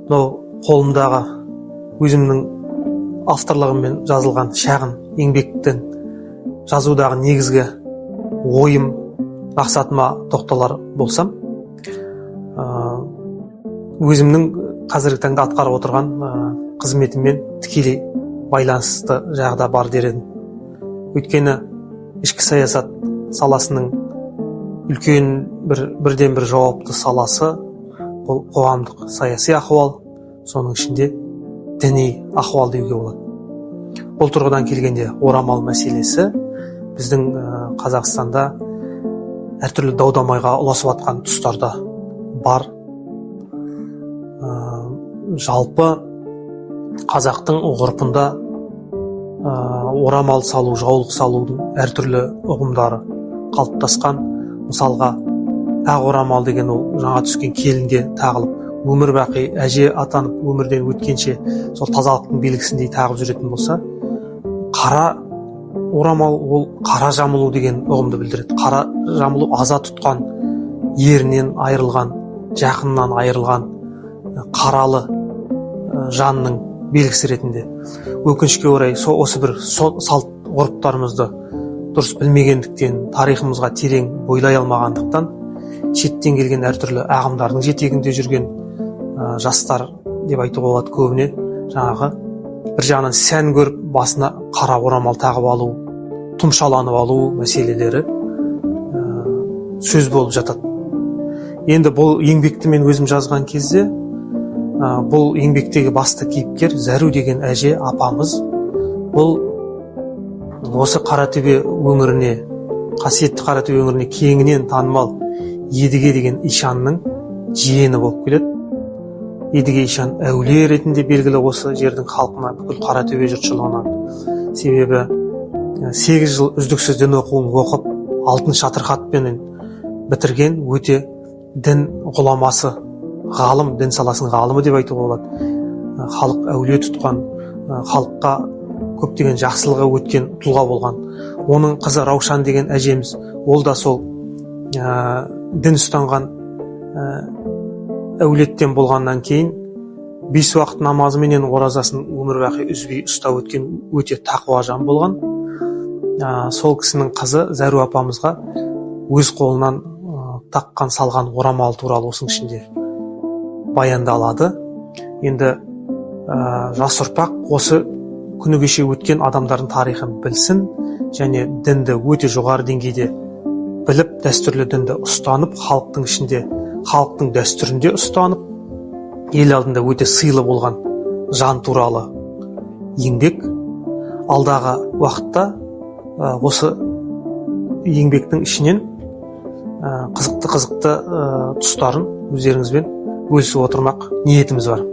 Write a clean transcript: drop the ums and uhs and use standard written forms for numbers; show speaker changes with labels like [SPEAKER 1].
[SPEAKER 1] мынау қолымдағы өзімнің авторлығыммен жазылған шағын еңбектен жазудағы негізгі ойым, мақсатыма тоқталар болсам, өзімнің қазіргі таңда атқарып отырған қызметіммен тікелей байланысты жағда бар дер едім. Өйткені ішкі саясат саласының үлкен бірден бір жауапты саласы бұл қоғамдық саяси ахуал, соның ішінде діни ахуал деуге болады. Бұл тұрғыдан келгенде орамал мәселесі біздің Қазақстанда әртүрлі дау-дамайға ұласып жатқан тұстарда бар. Жалпы қазақтың ғұрпында орамал салу, жаулық салудың әртүрлі ұғымдары қалыптасқан. Мысалға, ақ орамал деген ол жаңа түскен келінге тағылып, өмір бақи әже атанып өмірден өткенше сол тазалықтың белгісіндей тағып жүретін болса, қара орамал ол қара жамылу деген ұғымды білдіреді. Қара жамылу аза тұтқан, ерінен айырылған, жақыннан айырылған қаралы жанның белгісі ретінде. Өкінішке орай осы бір салт ғұрыптарымызды дұрыс білмегендіктен, тарихымызға терең бойлай алмағандықтан, шеттен келген әртүрлі ағымдардың жетегінде жүрген жастар деп айтуға болады, көбіне жаңағы бір жағынан сән көріп басына қара орамал тағып алу, тұмшаланып алу мәселелері сөз болып жатады. Енді бұл еңбекті мен өзім жазған кезде, бұл еңбектегі басты кейіпкер Зәру деген әже апамыз, бұл осы Қаратөбе өңіріне, қасиетті Қаратөбе өңіріне кеңінен танымал Едіге деген ишанның жиені болып келеді. Едіге ишан әулие ретінде белгілі осы жердің халқына, бүкіл Қаратөбе жұртшылығына. Себебі 8 жыл үздіксіз дін оқуын оқып, алтын шатырхатпен бітірген өте дін ғұламасы, ғалым, дін саласының ғалымы деп айтуға болады. Халық әулие тұтқан, халыққа көптеген жақсылығы өткен тұлға болған. Оның қызы Раушан деген әжеміз, ол да сол дін ұстанған әулеттен болғаннан кейін 5 уақыт намазы менен оразасын өмір бақи үзбей ұстап өткен өте тақуа жан болған. Сол кісінің қызы Зәру апамызға өз қолынан таққан салған орамал туралы осының ішінде баяндалады. Енді жас ұрпақ осы күні кеше өткен адамдардың тарихын білсін және дінді өте жоғары деңгейде біліп, дәстүрлі дінді ұстанып, халықтың ішінде, халықтың дәстүрінде ұстанып, ел алдында өте сыйлы болған жан туралы еңбек. Алдағы уақытта осы еңбектің ішінен қызықты тұстарын өздеріңізбен бөлісіп отырмақ ниетіміз бар.